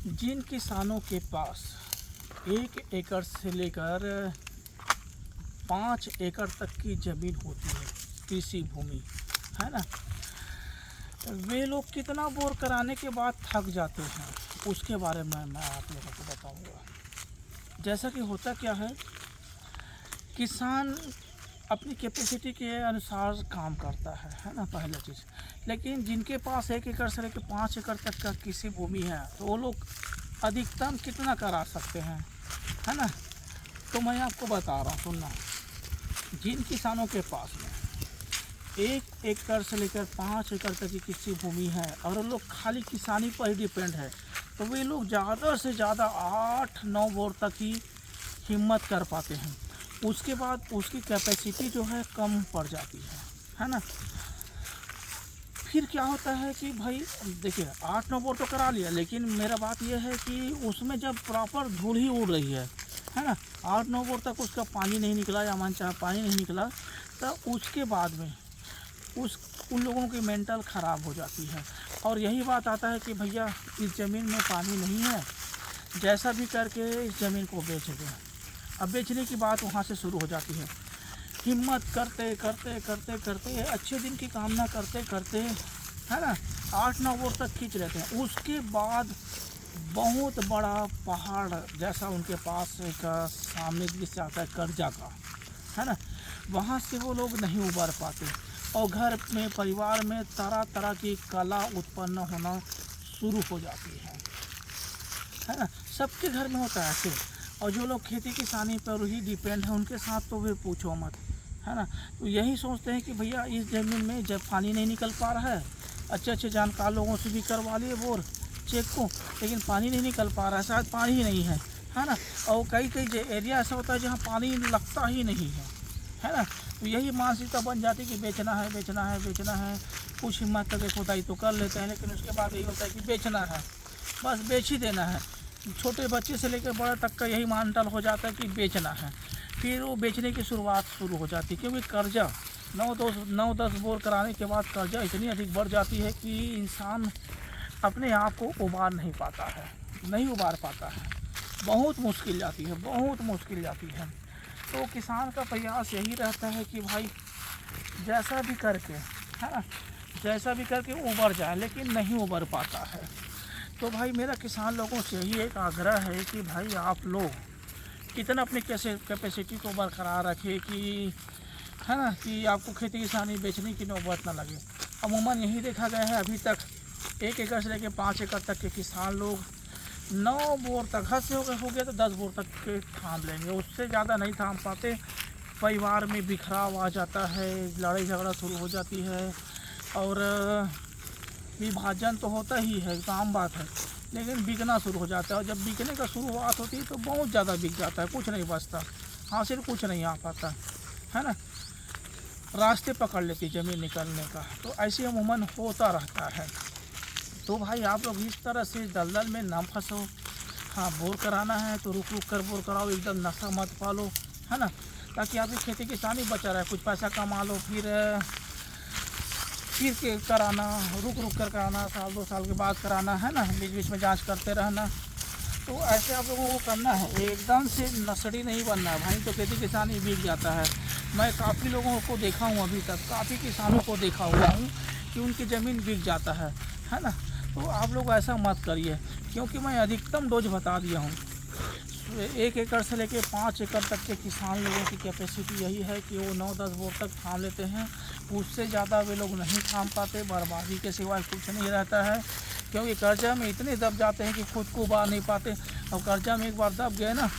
जिन किसानों के पास 1 एकड़ से लेकर 5 एकड़ तक की ज़मीन होती है, कृषि भूमि, है ना, वे लोग कितना बोर कराने के बाद थक जाते हैं, उसके बारे में मैं आप लोगों को बताऊंगा। जैसा कि होता क्या है, किसान अपनी कैपेसिटी के अनुसार काम करता है ना, पहला चीज़। लेकिन जिनके पास 1 एकड़ से लेकर 5 एकड़ तक का कृषि भूमि है, तो वो लोग अधिकतम कितना करा सकते हैं, है ना। तो मैं आपको बता रहा हूँ, सुनना। जिन किसानों के पास में 1 एकड़ से लेकर 5 एकड़ तक की कृषि भूमि है और वो लोग खाली किसानी पर ही डिपेंड है, तो वे लोग ज़्यादा से ज़्यादा 8-9 बोर तक ही हिम्मत कर पाते हैं। उसके बाद उसकी कैपेसिटी जो है कम पड़ जाती है ना। फिर क्या होता है कि भाई देखिए, 8-9 बोर तो करा लिया, लेकिन मेरा बात यह है कि उसमें जब प्रॉपर धूल ही उड़ रही है ना, 8-9 बोर तक उसका पानी नहीं निकला या मान चाहे पानी नहीं निकला, तो उसके बाद में उन लोगों की मेंटल ख़राब हो जाती है। और यही बात आता है कि भैया इस ज़मीन में पानी नहीं है, जैसा भी करके इस ज़मीन को बेच दें। अब बेचने की बात वहाँ से शुरू हो जाती है। हिम्मत करते करते करते करते अच्छे दिन की कामना करते करते, है ना, 8-9 बोर तक खींच लेते हैं। उसके बाद बहुत बड़ा पहाड़ जैसा उनके पास एक सामने दृश्य आता है कर्जा का, है ना, वहाँ से वो लोग नहीं उबर पाते और घर में परिवार में तरह तरह की कला उत्पन्न होना शुरू हो जाती है ना। सबके घर में होता है ऐसे। और जो लोग खेती किसानी पर ही डिपेंड है, उनके साथ तो वे पूछो मत, है ना। तो यही सोचते हैं कि भैया इस ज़मीन में जब पानी नहीं निकल पा रहा है, अच्छे अच्छे जानकार लोगों से भी करवा लिए बोर चेक को, लेकिन पानी नहीं निकल पा रहा है, शायद पानी ही नहीं है ना। और कई कई एरिया ऐसा होता है जहाँ पानी लगता ही नहीं है ना। तो यही मानसिकता बन जाती है कि बेचना है बेचना है बेचना है। कुछ हिम्मत करके खुदाई तो कर लेते हैं, लेकिन उसके बाद यही होता है कि बेचना है, बस बेच ही देना है। छोटे बच्चे से लेकर बड़े तक का यही मानटल हो जाता है कि बेचना है। फिर वो बेचने की शुरुआत शुरू हो जाती है, क्योंकि कर्जा 9-10 बोर कराने के बाद कर्जा इतनी अधिक बढ़ जाती है कि इंसान अपने आप को उबार नहीं पाता है, नहीं उबार पाता है। बहुत मुश्किल जाती है, बहुत मुश्किल जाती है। तो किसान का प्रयास यही रहता है कि भाई जैसा भी करके, है ना, जैसा भी करके उबर जाए, लेकिन नहीं उबर पाता है। तो भाई मेरा किसान लोगों से यही एक आग्रह है कि भाई आप लोग कितना अपनी कैसे कैपेसिटी को बरकरार रखें कि, है ना, कि आपको खेती किसानी बेचने की नौबत ना लगे। अमूमन यही देखा गया है अभी तक 1 एकड़ से लेकर 5 एकड़ तक के किसान लोग 9 बोर तक, हद से हो गया तो 10 बोर तक के थाम लेंगे, उससे ज़्यादा नहीं थाम पाते। परिवार में बिखराव आ जाता है, लड़ाई झगड़ा शुरू हो जाती है और विभाजन तो होता ही है, तो आम बात है, लेकिन बिकना शुरू हो जाता है। और जब बिकने का शुरुआत होती है तो बहुत ज़्यादा बिक जाता है, कुछ नहीं बचता, हासिल कुछ नहीं आ पाता, है ना। रास्ते पकड़ लेती ज़मीन निकलने का। तो ऐसे अमूमन होता रहता है। तो भाई आप लोग इस तरह से दलदल में ना फंसो। हाँ, बोर कराना है तो रुक रुक कर बोर कराओ, एकदम नशा मत पालो, है ना, ताकि आपकी खेती किसानी बचा रहे, कुछ पैसा कमा लो, फिर के कराना, रुक रुक कर कराना, 1-2 साल के बाद कराना, है ना, बीच बीच में जांच करते रहना। तो ऐसे आप लोगों को करना है, एकदम से नसड़ी नहीं बनना है भाई, तो खेती किसानी बिक जाता है। मैं काफ़ी लोगों को देखा हूँ, अभी तक काफ़ी किसानों को देखा हुआ हूँ कि उनकी ज़मीन बिक जाता है ना। तो आप लोग ऐसा मत करिए, क्योंकि मैं अधिकतम डोज बता दिया हूँ। 1 एकड़ से लेकर 5 एकड़ तक के किसान लोगों की कैपेसिटी यही है कि वो 9-10 बोर तक थाम लेते हैं, उससे ज़्यादा वे लोग नहीं थाम पाते। बर्बादी के सिवाय कुछ नहीं रहता है, क्योंकि कर्जा में इतने दब जाते हैं कि खुद को उबार नहीं पाते। और कर्जा में एक बार दब गए ना,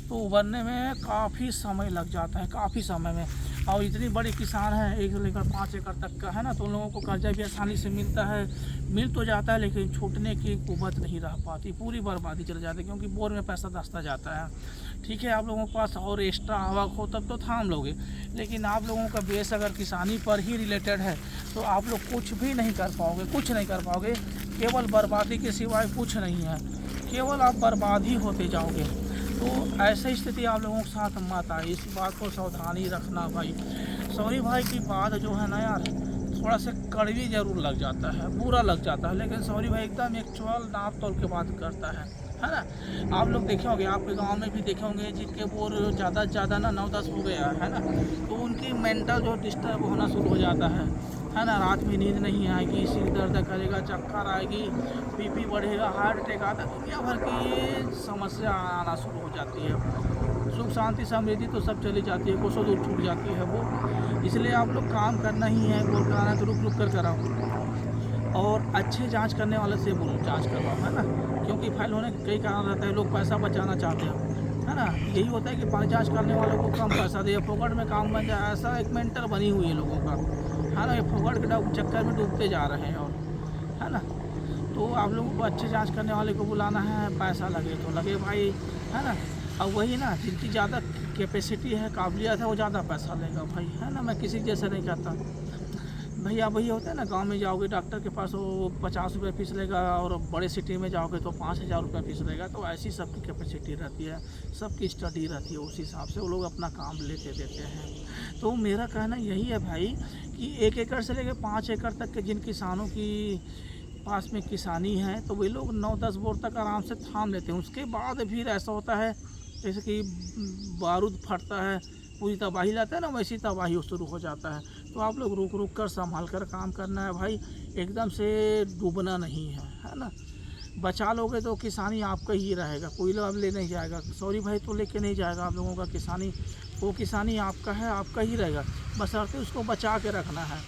तो उबरने में काफ़ी समय लग जाता है, काफ़ी समय में। और इतनी बड़ी किसान है 1 से लेकर 5 एकड़ तक का, है ना, तो उन लोगों को कर्जा भी आसानी से मिलता है, मिल तो जाता है, लेकिन छूटने की कुव्वत नहीं रह पाती, पूरी बर्बादी चल जाती है, क्योंकि बोर में पैसा धंसता जाता है। ठीक है, आप लोगों के पास और एक्स्ट्रा आवक हो तब तो थाम लोगे, लेकिन आप लोगों का बेस अगर किसानी पर ही रिलेटेड है तो आप लोग कुछ भी नहीं कर पाओगे, कुछ नहीं कर पाओगे। केवल बर्बादी के सिवाय कुछ नहीं है, केवल आप बर्बाद ही होते जाओगे। तो ऐसी स्थिति आप लोगों के साथ मत आए, इस बात को सावधानी रखना भाई। सॉरी भाई की बात जो है ना यार, थोड़ा सा कड़वी ज़रूर लग जाता है, बुरा लग जाता है, लेकिन सॉरी भाई एकदम एक्चुअल नाप तोल के बात करता है ना। आप लोग देखे होंगे, आपके गांव में भी देखे होंगे जिनके बोर ज़्यादा से ज़्यादा ना 9-10 हो गया है ना, तो उनकी मेंटल जो डिस्टर्ब होना शुरू हो जाता है ना। रात में नींद नहीं आएगी, सिर दर्द करेगा, चक्कर आएगी, बीपी बढ़ेगा, हार्ट अटैक आता, दुनिया भर की समस्या आना शुरू हो जाती है। सुख शांति समृद्धि तो सब चली जाती है, कोसों दूर छूट जाती है वो। इसलिए आप लोग काम करना ही है, बोल कराना तो रुक रुक कर कराओ, और अच्छे जांच करने वाले से बोलो जांच करवाओ, है ना। क्योंकि फाइल होने के कई कारण रहते हैं, लोग पैसा बचाना चाहते हैं, है ना। यही होता है कि जांच करने वालों को कम पैसा दे, फोकट में काम बन जाए, ऐसा एक मेंटल बनी हुई है लोगों का, है ना। ये फोकट के चक्कर में डूबते जा रहे हैं, और है ना। तो आप लोगों को अच्छे जांच करने वाले को बुलाना है, पैसा लगे तो लगे भाई, है ना। अब वही ना, जिनकी ज़्यादा कैपेसिटी है, काबिलियत है, वो ज़्यादा पैसा लेगा भाई, है ना। मैं किसी जैसे नहीं कहता भैया। वही होता है ना, गांव में जाओगे डॉक्टर के पास वो 50 रुपये फीस लेगा, और बड़े सिटी में जाओगे तो 5,000 रुपये फीस लेगा। तो ऐसी सबकी कैपेसिटी रहती है, सबकी स्टडी रहती है, उस हिसाब से वो लोग अपना काम लेते देते हैं। तो मेरा कहना यही है भाई कि 1 एकड़ से लेकर 5 एकड़ तक के जिन किसानों की पास में किसानी है, तो वे लोग 9-10 बोर तक आराम से थाम लेते हैं। उसके बाद फिर ऐसा होता है जैसे कि बारूद फटता है, पूरी तबाही लाता है ना, वैसी तबाही शुरू हो जाता है। तो आप लोग रुक रुक कर संभाल कर काम करना है भाई, एकदम से डूबना नहीं है ना। बचा लोगे तो किसानी आपका ही रहेगा, कोई लोग ले नहीं जाएगा, सॉरी भाई तो लेके नहीं जाएगा आप लोगों का किसानी। वो किसानी आपका है, आपका ही रहेगा, बशर्ते उसको बचा के रखना है,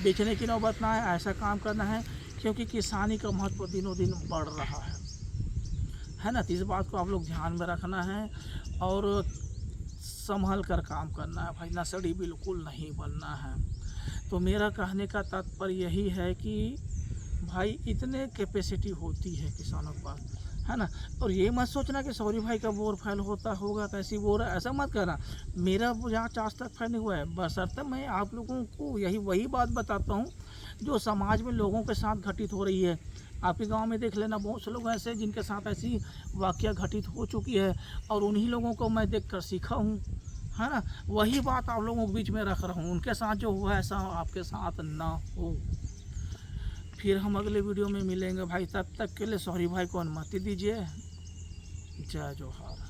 बेचने की नौबत ना है, ऐसा काम करना है। क्योंकि किसानी का महत्व दिनों दिन बढ़ रहा है ना। तो इस बात को आप लोग ध्यान में रखना है, और संभल कर काम करना है भाई, नसड़ी बिल्कुल नहीं बनना है। तो मेरा कहने का तात्पर्य यही है कि भाई इतने कैपेसिटी होती है किसानों के पास, है ना। और ये मत सोचना कि सॉरी भाई का बोर फैल होता होगा कैसी बोर है, ऐसा मत करना। मेरा यहाँ आज तक फैल नहीं हुआ है, बशर्ते मैं आप लोगों को वही बात बताता हूँ जो समाज में लोगों के साथ घटित हो रही है। आपके गांव में देख लेना, बहुत से लोग ऐसे जिनके साथ ऐसी वाकया घटित हो चुकी है, और उन्हीं लोगों को मैं देखकर सीखा हूँ, है ना। वही बात आप लोगों के बीच में रख रहा हूँ, उनके साथ जो हुआ है ऐसा आपके साथ ना हो। फिर हम अगले वीडियो में मिलेंगे भाई, तब तक के लिए सॉरी भाई को अनुमति दीजिए। जय जोहार।